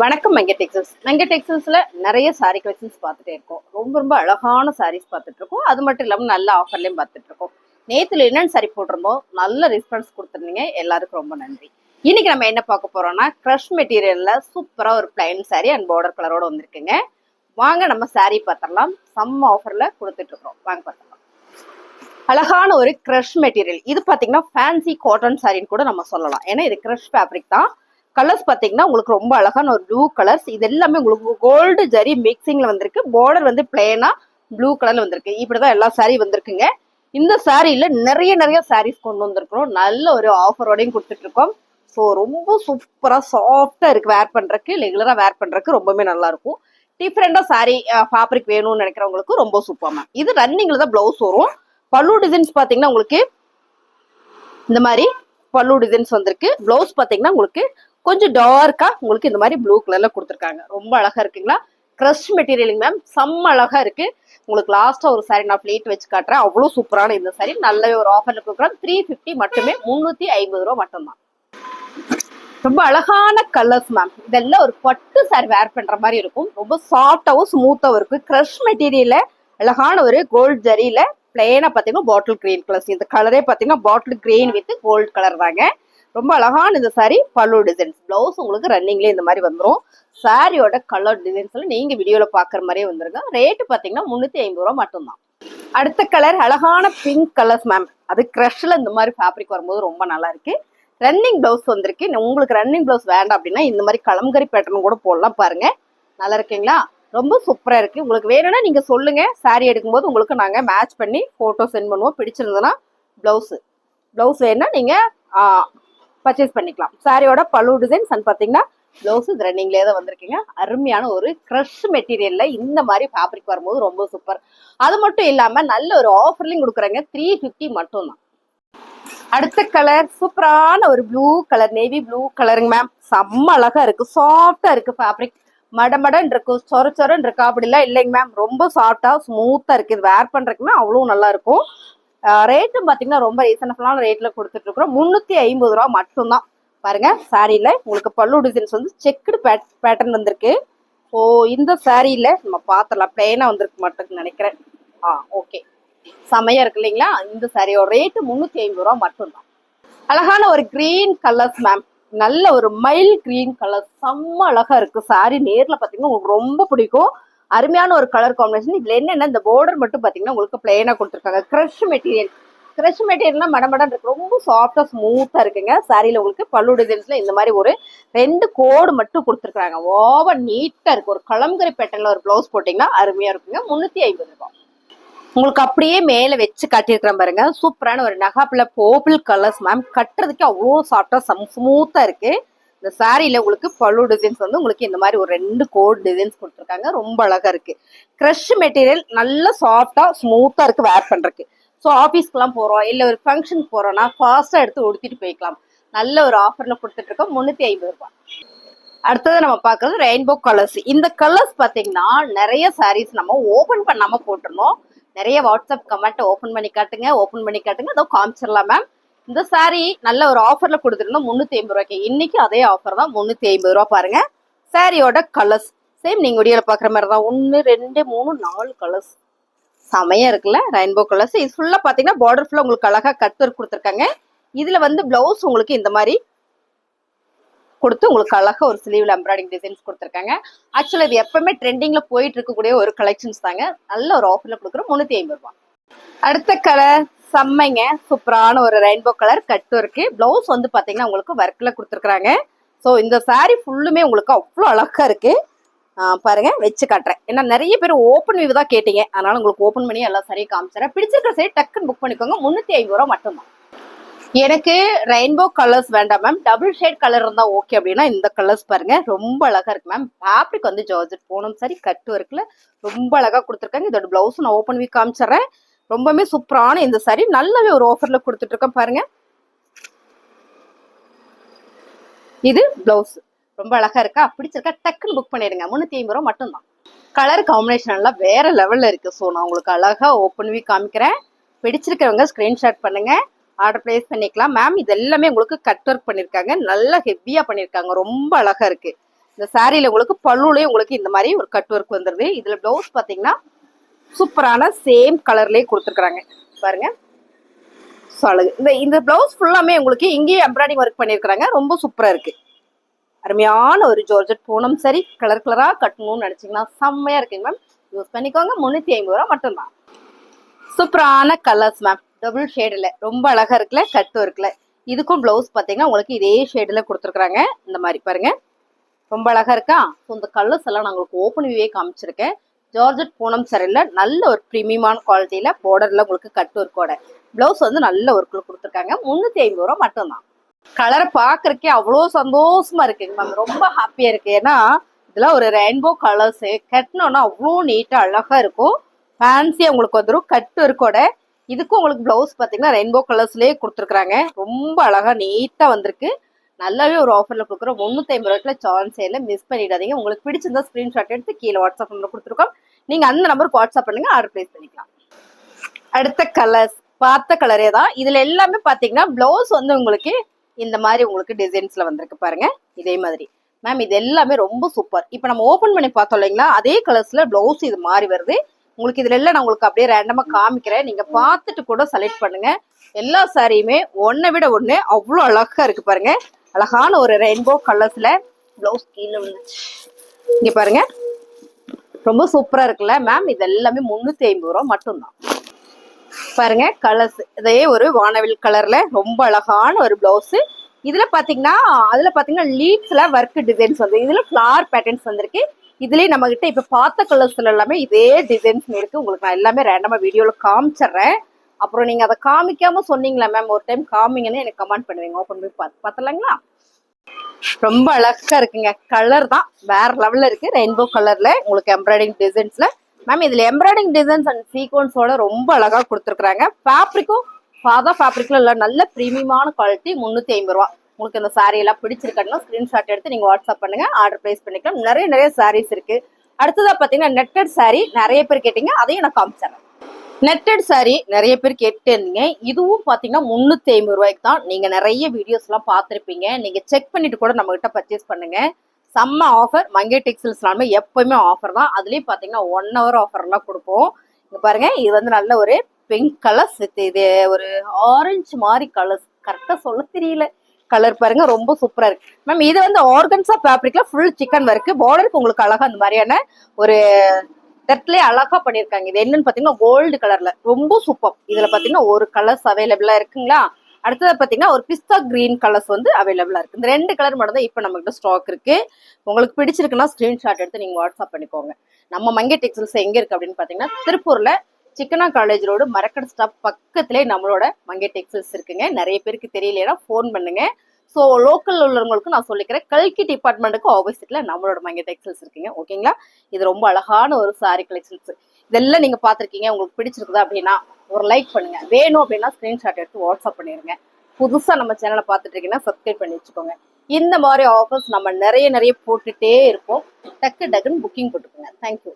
வணக்கம் வெங்கட் டெக்ஸ்டைல்ஸ். வெங்கட் டெக்ஸ்டைல்ஸ்ல நிறைய sorry collections பார்த்துட்டே இருக்கோம். ரொம்ப அழகான சாரீஸ் பார்த்துட்டு இருக்கோம். அது மட்டும் இல்லாமல் நல்ல ஆஃபர்லையும் பார்த்துட்டு இருக்கோம். நேத்துல என்னென்னு சாரி போட்டிருந்தோம், நல்ல ரெஸ்பான்ஸ் கொடுத்துருந்தீங்க. எல்லாருக்கும் ரொம்ப நன்றி. இன்னைக்கு நம்ம என்ன பார்க்க போறோம்னா, க்ரஷ் மெட்டீரியல்ல சூப்பரா ஒரு பிளைன் சாரி அண்ட் பார்டர் கலரோட வந்திருக்குங்க. வாங்க நம்ம சாரி பார்த்துடலாம். செம்ம ஆஃபர்ல கொடுத்துட்டு இருக்கோம். வாங்க பார்த்துக்கலாம். அழகான ஒரு க்ரஷ் மெட்டீரியல். இது பார்த்தீங்கன்னா ஃபேன்சி காட்டன் சாரின்னு கூட நம்ம சொல்லலாம். ஏன்னா இது க்ரஷ் ஃபேப்ரிக் தான். கலர்ஸ் பார்த்தீங்கன்னா உங்களுக்கு ரொம்ப அழகான ஒரு ப்ளூ கலர்ஸ். இது எல்லாமே உங்களுக்கு கோல்டு ஜரி மிக்சிங்ல வந்திருக்கு. பார்டர் வந்து பிளேனா ப்ளூ கலர்ல வந்திருக்கு. இப்படிதான் எல்லா சாரி வந்திருக்குங்க. இந்த சாரியில நிறைய சாரீஸ் கொண்டு வந்திருக்கிறோம். நல்ல ஒரு ஆஃபரோடையும் கொடுத்துட்டு இருக்கோம். ஸோ ரொம்ப சூப்பரா சாஃப்டா இருக்கு. வேர் பண்றதுக்கு ரெகுலரா வேர் பண்றதுக்கு ரொம்பவே நல்லா இருக்கும். டிஃப்ரெண்டா சாரி ஃபேப்ரிக் வேணும்னு நினைக்கிறவங்களுக்கு ரொம்ப சூப்பர் மேம். இது ரன்னிங்ல தான் பிளவுஸ் வரும். பல்லு டிசைன்ஸ் பாத்தீங்கன்னா உங்களுக்கு இந்த மாதிரி பல்லு டிசைன்ஸ் வந்திருக்கு. பிளவுஸ் பாத்தீங்கன்னா உங்களுக்கு கொஞ்சம் டார்க்கா உங்களுக்கு இந்த மாதிரி ப்ளூ கலர்ல கொடுத்துருக்காங்க. ரொம்ப அழகா இருக்குங்களா? க்ரஷ் மெட்டீரியலுங்க மேம். செம்ம அழகா இருக்கு. உங்களுக்கு லாஸ்டா ஒரு சாரி நான் பிளேட் வச்சு காட்டுறேன். அவ்வளோ சூப்பரான இந்த சாரி நல்ல ஒரு ஆஃபர்ல கொடுக்குறோம். 350 மட்டுமே, 350 ரூபா மட்டும்தான். ரொம்ப அழகான கலர்ஸ் மேம். இதெல்லாம் ஒரு பட்டு சாரி வேர் பண்ற மாதிரி இருக்கும். ரொம்ப சாஃப்டாவும் ஸ்மூத்தாவும் இருக்கு. க்ரஷ் மெட்டீரியல்ல அழகான ஒரு கோல்டு ஜரியில பிளேனா பாத்தீங்கன்னா பாட்டில் கிரீன் கலர்ஸ். இந்த கலரே பாத்தீங்கன்னா bottle green with gold colour தாங்க. ரொம்ப அழகான இந்த சாரி பல்லு டிசைன்ஸ். பிளவுஸ் உங்களுக்கு ரன்னிங்ல இந்த மாதிரி வந்துடும். சாரியோட கலர் டிசைன்ஸ்ல நீங்க வீடியோல பாக்குற மாதிரியே வந்துருங்க. ரேட்டு பாத்தீங்கன்னா 350 ரூபா மட்டும்தான். அடுத்த கலர் அழகான பிங்க் கலர்ஸ் மேம். அது க்ரஷ்ல இந்த மாதிரி ஃபேப்ரிக் வரும்போது ரொம்ப நல்லா இருக்கு. ரன்னிங் பிளவுஸ் வந்திருக்கு. உங்களுக்கு ரன்னிங் பிளவுஸ் வேண்டாம் அப்படின்னா இந்த மாதிரி கலம்கரி பேட்டர்ன் கூட போடலாம். பாருங்க, நல்லா இருக்குங்களா? ரொம்ப சூப்பரா இருக்கு. உங்களுக்கு வேணும்னா நீங்க சொல்லுங்க. சாரி எடுக்கும்போது உங்களுக்கு நாங்க மேட்ச் பண்ணி போட்டோ சென்ட் பண்ணுவோம். பிடிச்சிருந்ததுன்னா பிளவுஸ் வேணும்னா நீங்க பர்ச்சேஸ் பண்ணிக்கலாம். சாரியோட பல்லு டிசைன்ஸ் அண்ட் பாத்தீங்கன்னா பிளவுஸ் ரன்னிங்லேயே தான் வந்திருக்கீங்க. அருமையான ஒரு க்ரஷ் மெட்டீரியல்ல இந்த மாதிரி ஃபேப்ரிக் வரும்போது ரொம்ப சூப்பர். அது மட்டும் இல்லாம நல்ல ஒரு ஆஃபர்லையும் கொடுக்குறாங்க. 350 மட்டும் தான். அடுத்த கலர் சூப்பரான ஒரு ப்ளூ கலர், நேவி ப்ளூ கலருங்க மேம். செம்ம அழகா இருக்கு. சாஃப்டா இருக்கு ஃபேப்ரிக். மடமடன் இருக்கும், சொரன்னு இருக்கா அப்படிலாம் இல்லைங்க மேம். ரொம்ப சாஃப்டா ஸ்மூத்தா இருக்கு. இது வேர் பண்றதுக்குமே அவ்வளோ நல்லா இருக்கும். ரேட்டும் பாத்தீங்கன்னா ரொம்ப ரீசனபிளான ரேட்ல கொடுத்துட்டு இருக்கிறோம். 350 ரூபா மட்டும்தான். பாருங்க, சாரியில உங்களுக்கு பல்லு டிசைன்ஸ் வந்து செக்குடு பேட்டர்ன் வந்திருக்கு. ஸோ இந்த சாரியில நம்ம பாத்திரலாம். பிளெயினா வந்திருக்கு மட்டும் நினைக்கிறேன். ஓகே, செமையா இருக்கு இல்லைங்களா? இந்த சாரியோட ரேட்டு 350 ரூபா மட்டும்தான். அழகான ஒரு கிரீன் கலர்ஸ் மேம். நல்ல ஒரு மைல் கிரீன் கலர். செம்ம அழகா இருக்கு. சாரி நேர்ல பாத்தீங்கன்னா உங்களுக்கு ரொம்ப பிடிக்கும். அருமையான ஒரு கலர் காம்பினேஷன். இதுல என்னன்னா இந்த பார்டர் மட்டும் பாத்தீங்கன்னா உங்களுக்கு பிளெயினா கொடுத்துருக்காங்க. க்ரஷ் மெட்டீரியல்னா மடமடன் இருக்கு. ரொம்ப சாஃப்டா ஸ்மூத்தா இருக்குங்க. சாரியில உங்களுக்கு பல்லு டிசைன்ஸ்ல இந்த மாதிரி ஒரு 2 கோடு மட்டும் கொடுத்துருக்காங்க. ஓவர் நீட்டா இருக்கு. ஒரு கலம்கரி பேட்டர்ன்ல ஒரு பிளவுஸ் போட்டீங்கன்னா அருமையா இருக்குங்க. 350 ரூபாய். உங்களுக்கு அப்படியே மேல வச்சு காட்டியிருக்கிறேன் பாருங்க. சூப்பரான ஒரு நகாப்பில் போபிள் கலர்ஸ் மேம். கட்டுறதுக்கு அவ்வளோ சாஃப்டா ஸ்மூத்தா இருக்கு. இந்த சாரியில உங்களுக்கு பல்லு டிசைன்ஸ் வந்து உங்களுக்கு இந்த மாதிரி ஒரு 2 கோட் டிசைன்ஸ் கொடுத்துருக்காங்க. ரொம்ப அழகா இருக்கு. க்ரஷ் மெட்டீரியல் நல்ல சாஃப்டா ஸ்மூத்தா இருக்கு வேர் பண்றதுக்கு. ஸோ ஆஃபீஸ்க்குலாம் போறோம், இல்லை ஒரு ஃபங்க்ஷனுக்கு போறோம்னா ஃபாஸ்டா எடுத்து உடுத்திட்டு போய்க்கலாம். நல்ல ஒரு ஆஃபர்ல கொடுத்துட்டு இருக்கோம். 350 ரூபாய். அடுத்தது நம்ம பார்க்கறது ரெயின்போ கலர்ஸ். இந்த கலர்ஸ் பார்த்தீங்கன்னா நிறைய சாரீஸ் நம்ம ஓபன் பண்ணாம போட்டிருந்தோம். நிறைய வாட்ஸ்அப் கமெண்ட் ஓபன் பண்ணி காட்டுங்க. அதோ காமிச்சிடலாம் மேம். இந்த சாரி நல்ல ஒரு ஆஃபர்ல கொடுத்துருந்தோம் 350 ரூபாய்க்கு. இன்னைக்கு அதே ஆஃபர் தான், 350 ரூபா. பாருங்க, சாரியோட கலர்ஸ் சேம் நீங்க வீடியோல பாக்குற மாதிரி தான். 1 2 3 4 கலர்ஸ் செமையா இருக்குல்ல? Rainbow colours. இது ஃபுல்லா பாத்தீங்கன்னா பார்டர் ஃபுல்லா உங்களுக்கு அழகா கட் ஒர்க் கொடுத்துருக்காங்க. இதுல வந்து பிளவுஸ் உங்களுக்கு இந்த மாதிரி கொடுத்து உங்களுக்கு அழகா ஒரு ஸ்லீவ்ல எம்ப்ராய்டிங் டிசைன்ஸ் கொடுத்துருக்காங்க. ஆக்சுவலா இது எப்பவுமே ட்ரெண்டிங்ல போயிட்டு இருக்கக்கூடிய ஒரு கலெக்ஷன்ஸ் தாங்க. நல்ல ஒரு ஆஃபர்ல கொடுக்குறோம். 350 ரூபாய். அடுத்த கலர் செம்மைங்க. சூப்பரான ஒரு ரெயின்போ கலர் கட்டு இருக்கு. பிளவுஸ் வந்து பாத்தீங்கன்னா உங்களுக்கு ஒர்க்ல கொடுத்துருக்காங்க. ஸோ இந்த சாரி ஃபுல்லுமே உங்களுக்கு அவ்வளோ அழகா இருக்கு. பாருங்க, வச்சு காட்டுறேன். ஏன்னா நிறைய பேர் ஓப்பன் வியூ தான் கேட்டீங்க. அதனால உங்களுக்கு ஓப்பன் பண்ணி எல்லா சாரியும் காமிச்சிடறேன். பிடிச்சிருக்க சாரி டக்குன்னு புக் பண்ணிக்கோங்க. 350 ரூபா மட்டும்தான். எனக்கு ரெயின்போ கலர்ஸ் வேண்டாம் மேம். டபுள் ஷேட் கலர் இருந்தா ஓகே அப்படின்னா இந்த கலர்ஸ் பாருங்க. ரொம்ப அழகா இருக்கு மேம். ஃபேப்ரிக் வந்து ஜார்ஜெட் போனும் சரி கட்டு ஒர்க்ல ரொம்ப அழகா கொடுத்துருக்காங்க. இதோட பிளவுஸ் நான் ஓப்பன் பண்ணி காமிச்சிடுறேன். ரொம்பவே சூப்பரான இந்த சாரி நல்லாவே ஒரு ஆஃபர்ல கொடுத்துட்டு இருக்கேன். பாருங்க, இது பிளவுஸ் ரொம்ப அழகா இருக்கா? பிடிச்சிருக்கா? டக்குன்னு புக் பண்ணிடுங்க. 350 ரூபா மட்டும்தான். கலர் காம்பினேஷன் எல்லாம் வேற லெவல்ல இருக்கு. ஸோ நான் உங்களுக்கு அழகா ஓப்பன் பண்ணி காமிக்கிறேன். பிடிச்சிருக்கவங்க ஸ்கிரீன்ஷாட் பண்ணுங்க, ஆர்டர் பிளேஸ் பண்ணிக்கலாம். மேம் இது எல்லாமே உங்களுக்கு கட் ஒர்க் பண்ணிருக்காங்க. நல்லா ஹெவியா பண்ணிருக்காங்க. ரொம்ப அழகா இருக்கு. இந்த சாரியில உங்களுக்கு பல்லுலயும் உங்களுக்கு இந்த மாதிரி ஒரு கட் ஒர்க் வந்துருது. இதுல பிளவுஸ் பாத்தீங்கன்னா சூப்பரான சேம் கலர்லயே கொடுத்துருக்காங்க பாருங்க. அழகு. இந்த பிளவுஸ் ஃபுல்லாமே உங்களுக்கு இங்கேயே எம்ப்ராய்டிங் ஒர்க் பண்ணிருக்காங்க. ரொம்ப சூப்பரா இருக்கு. அருமையான ஒரு ஜார்ஜெட் பூனம் சரி கலர் கலரா கட்டணும்னு நினைச்சீங்கன்னா செம்மையா இருக்குங்க மேம். யூஸ் பண்ணிக்கோங்க. 350 ரூபா மட்டும்தான். சூப்பரான கலர்ஸ் மேம். டபுள் ஷேடுல ரொம்ப அழகா இருக்குல்ல, கட்டு இருக்குல்ல. இதுக்கும் பிளவுஸ் பாத்தீங்கன்னா உங்களுக்கு இதே ஷேடுல கொடுத்துருக்காங்க. இந்த மாதிரி பாருங்க, ரொம்ப அழகா இருக்கா. ஸோ இந்த கலர்ஸ் எல்லாம் நான் உங்களுக்கு ஓப்பன் வியூவே காமிச்சிருக்கேன். ஜார்ஜெட் பூனம் சரியில்ல, நல்ல ஒரு ப்ரீமியமான குவாலிட்டியில பார்டர்ல உங்களுக்கு கட் ஒர்க்கோட பிளவுஸ் வந்து நல்ல ஒர்க்ல கொடுத்துருக்காங்க. 350 ரூபா மட்டும்தான். கலரை பாக்குறதுக்கே அவ்வளோ சந்தோஷமா இருக்குங்க மேம். ரொம்ப ஹாப்பியா இருக்கு. ஏன்னா இதெல்லாம் ஒரு ரெயின்போ கலர்ஸ் கட்டினோம்னா அவ்வளோ நீட்டா அழகா இருக்கும். ஃபேன்சியா உங்களுக்கு வந்துடும் கட் ஒர்க்கோட. இதுக்கும் உங்களுக்கு பிளவுஸ் பாத்தீங்கன்னா ரெயின்போ கலர்ஸ்லயே கொடுத்துருக்காங்க. ரொம்ப அழகா நீட்டா வந்திருக்கு. நல்லாவே ஒரு ஆஃபர்ல கொடுக்குறோம். 350 ரூபாய்க்குள்ள சான்ஸ் இல்லை, மிஸ் பண்ணிடாதீங்க. உங்களுக்கு பிடிச்சிருந்தா ஸ்கிரீன்ஷாட் எடுத்து கீழே வாட்ஸ்அப் நம்பர் கொடுத்துருக்கோம். நீங்க அந்த நம்பருக்கு வாட்ஸ்அப் பண்ணுங்க, ஆர்டர் பிளேஸ் பண்ணிக்கலாம். அடுத்த கலர்ஸ் பார்த்த கலரே தான். இதுல எல்லாமே பாத்தீங்கன்னா பிளவுஸ் வந்து உங்களுக்கு இந்த மாதிரி உங்களுக்கு டிசைன்ஸ்ல வந்திருக்கு பாருங்க. இதே மாதிரி மேம் இது எல்லாமே ரொம்ப சூப்பர். இப்போ நம்ம ஓப்பன் பண்ணி பார்த்தோம் இல்லைங்களா, அதே கலர்ஸ்ல பிளவுஸ் இது மாதிரி வருது உங்களுக்கு. இதுல எல்லாம் நான் உங்களுக்கு அப்படியே ரேண்டமா காமிக்கிறேன். நீங்க பார்த்துட்டு கூட செலக்ட் பண்ணுங்க. எல்லா சாரியுமே ஒன்னை விட ஒண்ணு அவ்வளோ அழகா இருக்கு பாருங்க. அழகான ஒரு ரெயின்போ கலர்ஸ்ல பிளவுஸ் கீழே வந்துச்சு இங்க பாருங்க. ரொம்ப சூப்பரா இருக்குல்ல மேம். இது எல்லாமே 350 ரூபா மட்டும்தான். பாருங்க கலர்ஸ் இதே ஒரு வானவில் கலர்ல ரொம்ப அழகான ஒரு பிளவுஸ். இதுல பாத்தீங்கன்னா அதுல பாத்தீங்கன்னா லீப்ஸ்ல ஒர்க் டிசைன்ஸ் வந்து இதுல ஃபிளார் பேட்டர்ன்ஸ் வந்திருக்கு. இதுலயே நம்ம கிட்ட இப்ப பார்த்த கலர்ஸ்ல எல்லாமே இதே டிசைன்ஸ் இருக்கு. உங்களுக்கு நான் எல்லாமே ரேண்டமா வீடியோல காமிச்சிடுறேன். அப்புறம் நீங்க அதை காமிக்காம சொன்னீங்களா மேம் ஒரு டைம் காமிங்கன்னு எனக்கு கமெண்ட் பண்ணுவீங்க. ஓப்பன் போய் பார்த்தலாங்களா. ரொம்ப அழகா இருக்குங்க. கலர் தான் வேற லெவல்ல இருக்கு. ரெயின்போ கலர்ல உங்களுக்கு எம்ப்ராய்டிங் டிசைன்ஸ்ல மேம். இதுல எம்ப்ராய்டிங் டிசைன்ஸ் அண்ட் சீக்வன்ஸோட ரொம்ப அழகா கொடுத்துருக்காங்க. ஃபேப்ரிக்கும் சாதா ஃபேப்ரிக்ல இல்ல, நல்ல பிரீமியமான குவாலிட்டி. 350 ரூபா. உங்களுக்கு இந்த சாரி எல்லாம் பிடிச்சிருக்கா ஸ்கிரீன்ஷாட் எடுத்து நீங்க வாட்ஸ்அப் பண்ணுங்க, ஆர்டர் பிளேஸ் பண்ணிக்கலாம். நிறைய சாரீஸ் இருக்கு. அடுத்ததா பாத்தீங்கன்னா நெட்டட் சாரி நிறைய பேர் கேட்டீங்க, அதையும் நான் காமிச்சிடறேன். நெட்டட் சாரி நிறைய பேர் கேட்டு இருந்தீங்க. இதுவும் பாத்தீங்கன்னா 350 ரூபாய்க்கு தான். நீங்க நிறைய வீடியோஸ் எல்லாம் பார்த்திருப்பீங்க. நீங்க செக் பண்ணிட்டு கூட நம்ம கிட்ட பர்ச்சேஸ் பண்ணுங்க. செம்ம ஆஃபர். மங்கை டெக்ஸ்டைல்ஸ்னாலுமே எப்பவுமே ஆஃபர் தான். அதுலயும் பாத்தீங்கன்னா 1 hour ஆஃபர் எல்லாம் கொடுப்போம். இங்க பாருங்க, இது வந்து நல்ல ஒரு பிங்க் கலர்ஸ், இது ஒரு ஆரஞ்சு மாதிரி கலர்ஸ், கரெக்டா சொல்ல தெரியல. கலர் பாருங்க ரொம்ப சூப்பரா இருக்கு மேம். இது வந்து ஆர்கன்ஸா ஃபேப்ரிக்ல ஃபுல் சிக்கன் ஒர்க். பார்டருக்கு உங்களுக்கு அழகா அந்த மாதிரியான ஒரு தட்லயே அழகா பண்ணிருக்காங்க. இது என்னன்னு பாத்தீங்கன்னா கோல்டு கலர்ல ரொம்ப சூப்பர். இதுல பாத்தீங்கன்னா ஒரு கலர்ஸ் அவைலபிளா இருக்குங்களா. அடுத்தது பாத்தீங்கன்னா ஒரு பிஸ்தா கிரீன் கலர்ஸ் வந்து அவைலபிளா இருக்கு. இந்த 2 கலர் மட்டும் தான் இப்ப நம்ம கிட்ட ஸ்டாக் இருக்கு. உங்களுக்கு பிடிச்சிருக்குன்னா ஸ்கிரீன்ஷாட் எடுத்து நீங்க வாட்ஸ்அப் பண்ணிக்கோங்க. நம்ம மங்கை டெக்ஸ்டைல்ஸ் எங்க இருக்கு அப்படின்னு பாத்தீங்கன்னா திருப்பூர்ல சிக்கனா காலேஜ் ரோடு மரக்கடை ஸ்டாப் பக்கத்திலே நம்மளோட மங்கை டெக்ஸ்டைல்ஸ் இருக்குங்க. நிறைய பேருக்கு தெரியலையா ஃபோன் பண்ணுங்க. ஸோ லோக்கல் உள்ளவங்களுக்கு நான் சொல்லிக்கிறேன், கல்கி டிபார்ட்மெண்ட்டுக்கு ஆப்போசிட்ல நம்மளோட மங்கை டெக்ஸ்டைல்ஸ் இருக்குங்க. ஓகேங்களா. இது ரொம்ப அழகான ஒரு சாரி கலெக்ஷன்ஸ். இதெல்லாம் நீங்க பாத்திருக்கீங்க. உங்களுக்கு பிடிச்சிருக்குதா அப்படின்னா ஒரு லைக் பண்ணுங்க. வேணும் அப்படின்னா ஸ்கிரீன்ஷாட் எடுத்து வாட்ஸ்அப் பண்ணிருங்க. புதுசா நம்ம சேனலை பார்த்துட்டு இருக்கீங்கன்னா சப்ஸ்கிரைப் பண்ணி வச்சுக்கோங்க. இந்த மாதிரி ஆஃபர்ஸ் நம்ம நிறைய போட்டுட்டே இருப்போம். டக்குன்னு புக்கிங் போட்டுக்கோங்க. தேங்க்யூ.